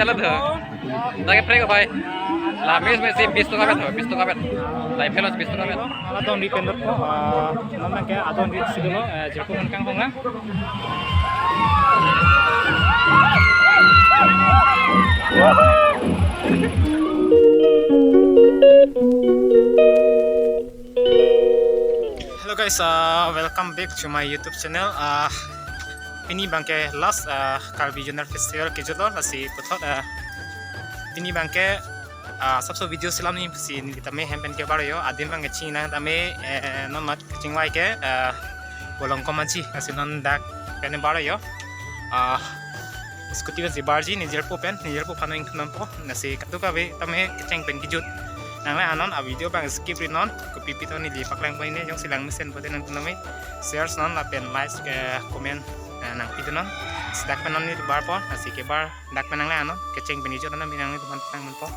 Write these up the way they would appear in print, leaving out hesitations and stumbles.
ফেলে ধর তাকে ফ্রে ভাই la mes mes 20 টাকা বেত 20 টাকা বেত তাই ফেলস 20 টাকা বেত ala don depender ko naman ke adon rit siguro jeko man kang honga Hello guys, welcome back to my YouTube channel. Ini bangke last Kalbi Junior Festival ke jodoh lasi putot ini bangke सबसे वीडियो सिलाम नहीं scene kita me hempen ke baro yo adim bang ching na tame no mat ching wai ke bolong ko maji asinon dak pen baro yo scooty ke zibarji nijer po phaning kham po nasi katu ka be tame cheng pen kijut nang anon a video bang skip rin non ko pipi to ni li paklang pai ne jong silang mesen po tenan tame shares non la pen like comment nang pitu non sedak penon ni bar po nasi ke bar dak penang la anon ke cheng pen kijut nan binang ni tuman pang mon po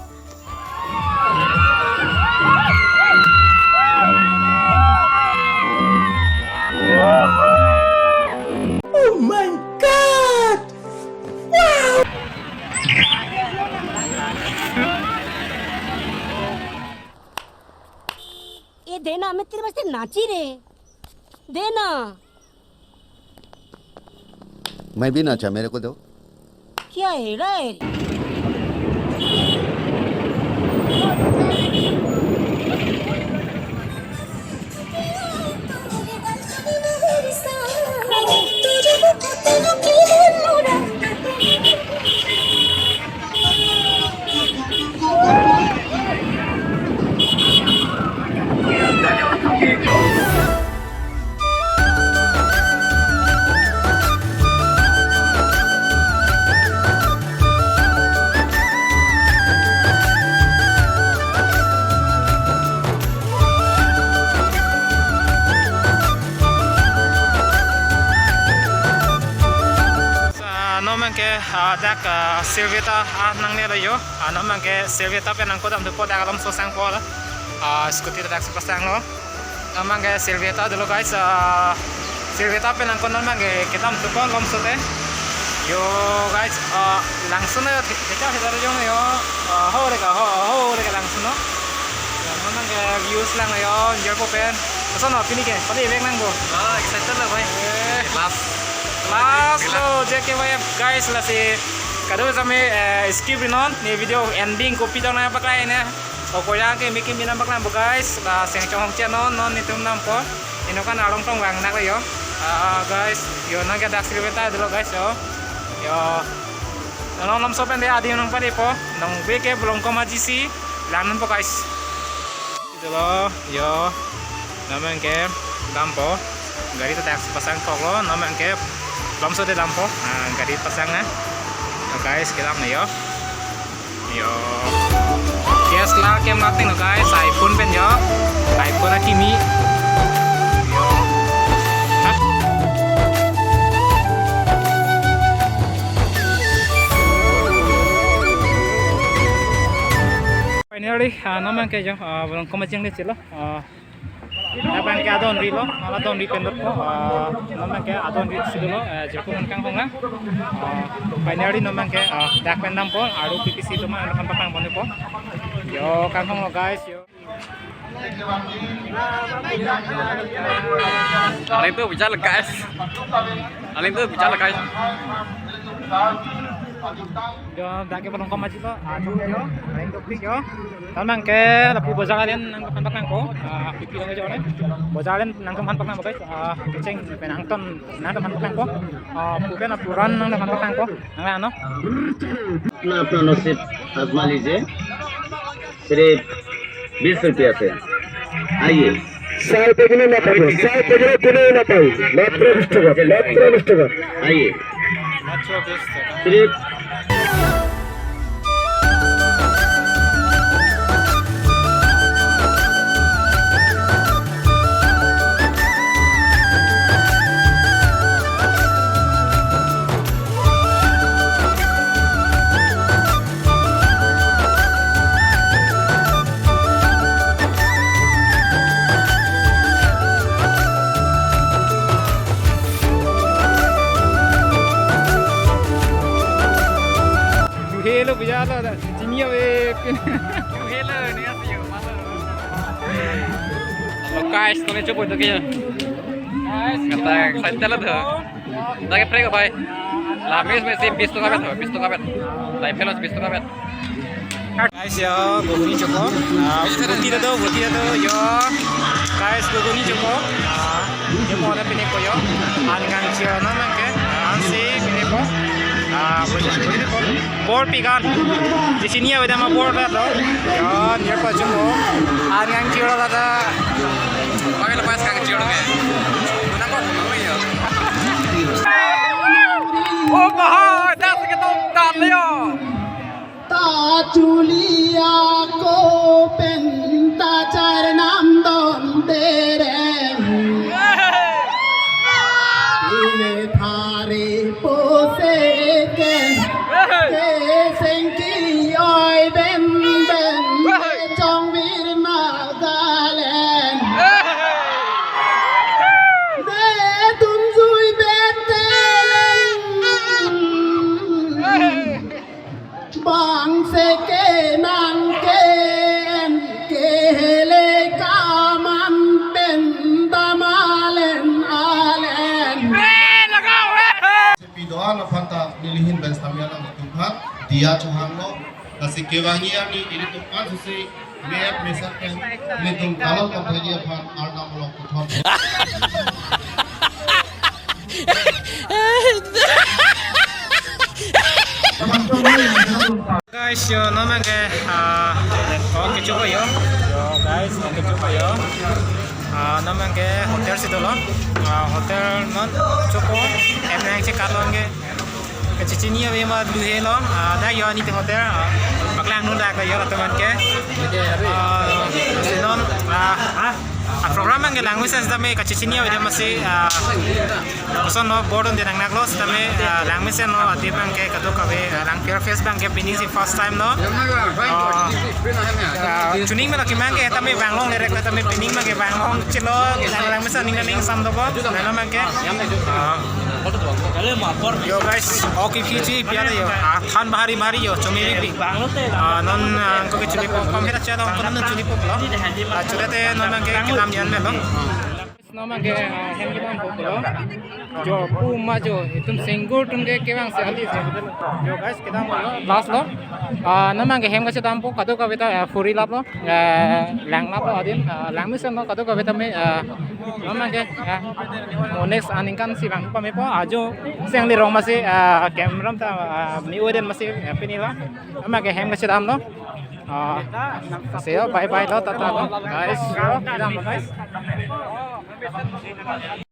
Oh my God! Wow! ये देना मैं तेरे वास्ते नाची रे देना मैं भी नाचा मेरे को दो क्या है रे dak servieta nang ne yo ano mangke servieta pe nang ko dam po dak alam so sang po la scooty dak so sang lo mangke servieta dulu guys servieta pe nang ko mangke kita am ko lom so te yo guys langsung na kita hidar yo yo ho re ka langsung no mangke views lang yo jer po pen so no pini ke pali vek nang bo excited la bhai last lo jeke bhai guys la si kado same skip non ni video ending copy dong na paklai ne o ko yang ke making binam paklai bo guys la seng chong channel non ni tum nam po ino kan along tong wang nak yo guys yo na ga dak skribeta dulu guys yo non nam so pende adi nang pare po nang beke belum ko majisi lanan po guys itu lo yo naman ke dampo gari to dak pasang poklo naman ke belum so de dampo gari pasang na guys kita na yo yes lah kem nating no guys iPhone pen yo iPhone kimi yo finally naman ke yo belum komajeng de chilo naman ke adon rilo adon depender ko naman ke adon rit sigolo jeko man kang honga finally naman ke dak pendam po aru PPC tuma kan patang bone po yo kang hong guys yo Aling tuh bicara guys yo dak ke belum komaji lo aduh yo lain topik yo naman ke lapu bazaar kalian nang kan patang ko pipi lang jo ne bazaar kalian nang kan patang guys keceng penang ton nang kan patang ko pupen apuran nang kan patang ko nang ano अपना अपना नसीब आजमा लीजिए सिर्फ 20 रुपया से आइए 100 पे ना पाओ 100 पे ना पाओ मात्र 20 টাকা आइए macho best सिर्फ guys, tụi chụp được kia. Kata saya telat tuh. Lagi pray kok, bay. Lah mes 20 tuh kabet, 20 tuh kabet. Lai pelos 20 tuh kabet. Guys yo, guguni cukup. Buti dah yo. Guys guguni cukup. Yo mau ada pini koyo. Angan cio nama ke. Ansi pini ko. Boleh ko. Board pikan. Di sini ya udah mau board dah. Yo, dia ko cukup. Angan cio lah dah. Pakai lepas kang cio dong ya. Mana kok mau ya? Oh bahaya, dah segitu dah leo. चुलिया को पेंता चरनाम दोन तेरे इने थारे पोसे के सेंकी ओय बेन चौवीर नागालैंड दे तुम जुई बेटे bang se ke nang ke hele kaman pen damalen alen Pidoan afanta nilihin ben stamina ng tughat dia chuhango kasi kewangia ni ini tupan susi map mesat pen nitung kalau ka bhagia phan arna mulok kuthon Guys, yo nama ke oke coba yo. Yo guys, oke coba yo. Nama ke hotel situ loh. Hotel non cukup. Emang cek kalau ke kecicinya memang dulu loh. Dah yo ni hotel. Baklang nun dah ke yo teman ke. Masih non program yang language dami kecicinya udah masih pesan no board dia nang naglos dami language no adibang ke kado kabe lang pure face bang ke pinning si first time no tuning me laki mang ke dami banglong le rek dami pinning mang ke banglong chilo language ning sam do bo nana mang ke yo guys oke piji biar yo than bahari yo chumi bi non ko ke chumi ko kom hera chalo ko non chumi ko lo churete non mang ke nam yan me lo nama ke hem ke bang ko jo puma jo itum singur tum ke bang se hali se yo guys kita mo last lo nama ke hem ka se dam po kado ka beta furi lap lo lang lap lo adin lang mi sen lo kado ka beta me nama ke next aningkan si bang pa me po ajo seng li rong masih camera ta mi oden masih pinila nama ke hem ka se dam lo see you bye bye lo tata lo guys yo kita mo guys